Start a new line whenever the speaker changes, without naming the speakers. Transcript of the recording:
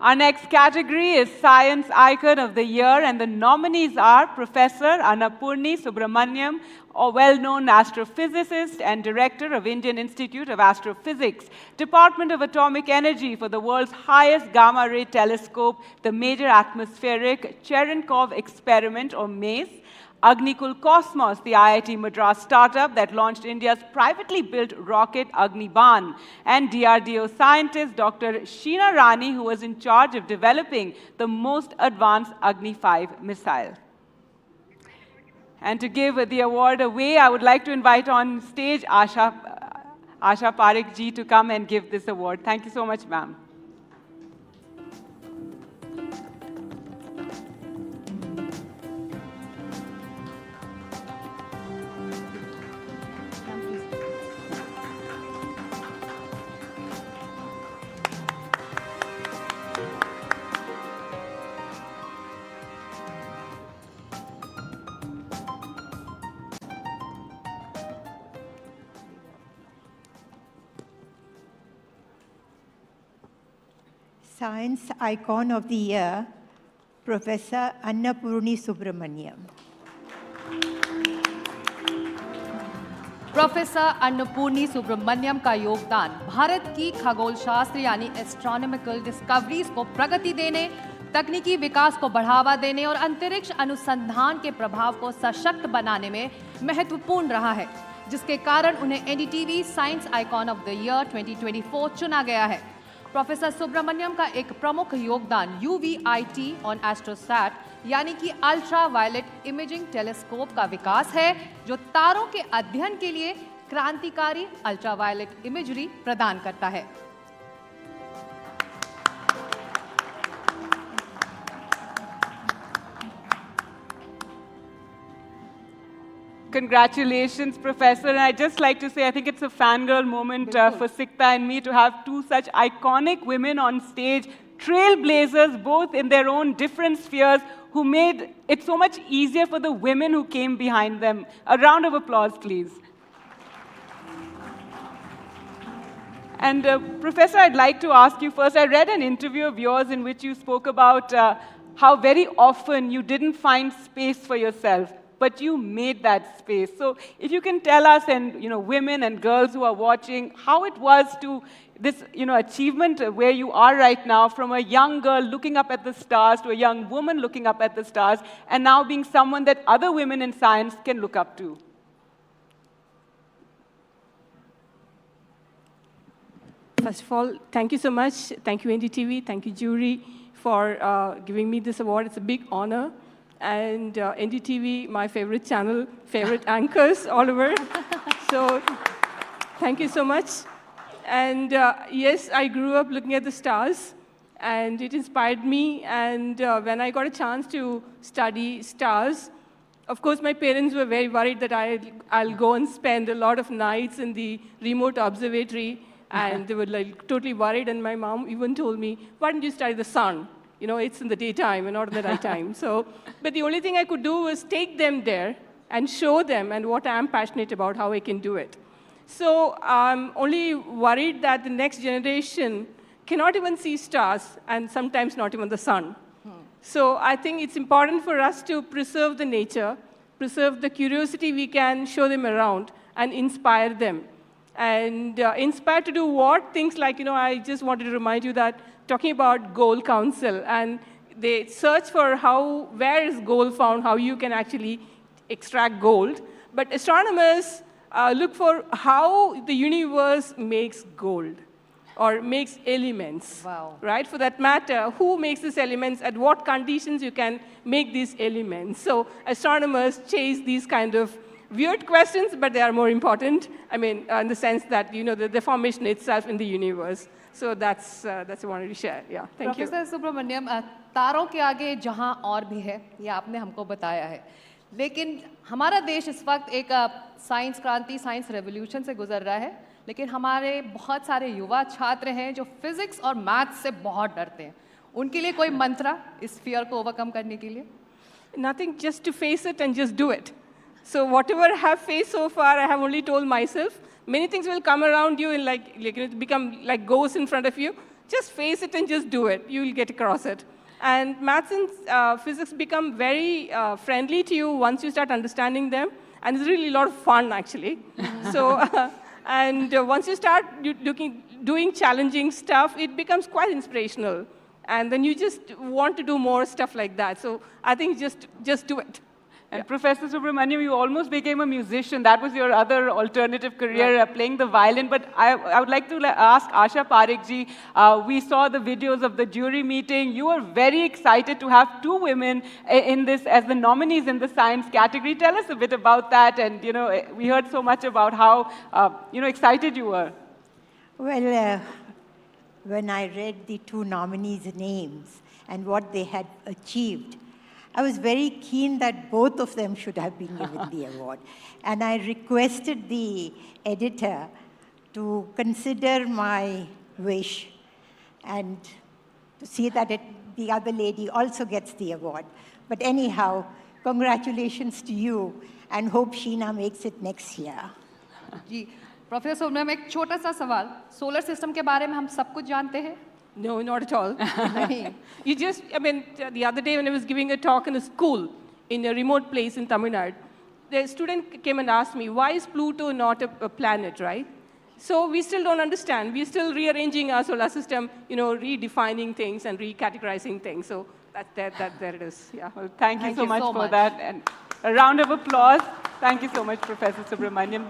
Our next category is Science Icon of the Year, and the nominees are Professor Annapurni Subramaniam, a well-known astrophysicist and director of Indian Institute of Astrophysics, Department of Atomic Energy for the world's highest gamma-ray telescope, the Major Atmospheric Cherenkov Experiment, or MACE, Agnikul Cosmos, the IIT Madras startup that launched India's privately built rocket Agniban, and DRDO scientist Dr. Sheena Rani, who was in charge of developing the most advanced Agni 5 missile. And to give the award away, I would like to invite on stage Asha Parekh ji to come and give this award. Thank you so much, ma'am.
Science Icon of the Year, Professor Annapurni Subramaniam.
Professor Annapurni Subramaniam का योगदान भारत की खगोल शास्त्र यानी astronomical discoveries को प्रगति देने, तकनीकी विकास को बढ़ावा देने और अंतरिक्ष अनुसंधान के प्रभाव को सशक्त बनाने में महत्वपूर्ण रहा है, जिसके कारण उन्हें NDTV science icon of the year 2024 चुना गया है। प्रोफेसर सुब्रमण्यम का एक प्रमुख योगदान UVIT ऑन एस्ट्रोसैट यानी कि अल्ट्रा वायलेट इमेजिंग टेलीस्कोप का विकास है, जो तारों के अध्ययन के लिए क्रांतिकारी अल्ट्रा वायलेट इमेजरी प्रदान करता है।
Congratulations, Professor. And I'd just like to say, I think it's a fangirl moment for Sikta and me to have two such iconic women on stage, trailblazers, both in their own different spheres, who made it so much easier for the women who came behind them. A round of applause, please. And Professor, I'd like to ask you first, I read an interview of yours in which you spoke about how very often you didn't find space for yourself, but you made that space. So if you can tell us, and women and girls who are watching, how it was to this achievement where you are right now, from a young girl looking up at the stars to a young woman looking up at the stars, and now being someone that other women in science can look up to.
First of all, thank you so much. Thank you, NDTV. Thank you, jury, for giving me this award. It's a big honor. And NDTV, my favorite channel, favorite anchors all over. So thank you so much. And yes, I grew up looking at the stars, and it inspired me. And when I got a chance to study stars, of course, my parents were very worried that I'll go and spend a lot of nights in the remote observatory, and they were like totally worried. And my mom even told me, why don't you study the sun? It's in the daytime and not in the nighttime. So, but the only thing I could do was take them there and show them and what I'm passionate about, how I can do it. So I'm only worried that the next generation cannot even see stars and sometimes not even the sun. So I think it's important for us to preserve the nature, preserve the curiosity we can show them around, and inspire them. And inspire to do what? Things like, I just wanted to remind you that talking about Gold Council, and they search for where is gold found, how you can actually extract gold. But astronomers look for how the universe makes gold or makes elements.
Wow.
Right? For that matter, who makes these elements, at what conditions you can make these elements. So astronomers chase these kind of weird questions, but they are more important. I mean, in the sense that, the formation itself in the universe. So that's what I wanted to share. Yeah, thank you.
Professor Subramaniam, तारों के आगे जहां और भी है, ये आपने हमको बताया है, लेकिन हमारा देश इस वक्त एक साइंस क्रांति, साइंस रेवोल्यूशन से गुजर रहा है, लेकिन हमारे बहुत सारे युवा छात्र हैं जो फिजिक्स और मैथ्स से बहुत डरते हैं। उनके लिए कोई मंत्र इस फियर को ओवरकम करने के लिए?
Nothing, just to face it and just do it. So whatever I have faced so far, I have only told myself, many things will come around you and like become like ghosts in front of you. just face it and just do it. You'll get across it. And maths and physics become very friendly to you once you start understanding them. And it's really a lot of fun, actually. So, once you start doing challenging stuff, it becomes quite inspirational. And then you just want to do more stuff like that. So I think just do it.
And Professor Subramaniam, you almost became a musician. That was your other alternative career, playing the violin. But I would like to ask Asha Parekh ji, we saw the videos of the jury meeting. You were very excited to have two women in this as the nominees in the science category. Tell us a bit about that. And, you know, we heard so much about how, excited you were.
Well, when I read the two nominees' names and what they had achieved, I was very keen that both of them should have been given the award. And I requested the editor to consider my wish and to see that the other lady also gets the award. But anyhow, congratulations to you, and hope Sheena makes it next year.
जी, professor Subramaniam, एक छोटा सा सवाल, solar system के बारे में हम सब कुछ जानते हैं?
No, not at all. The other day when I was giving a talk in a school in a remote place in Tamil Nadu, the student came and asked me, why is Pluto not a planet, right? So we still don't understand. We're still rearranging our solar system, redefining things and recategorizing things. So there it is. Yeah.
Well, thank you so much for that. And a round of applause. Thank you so much, Professor Subramaniam.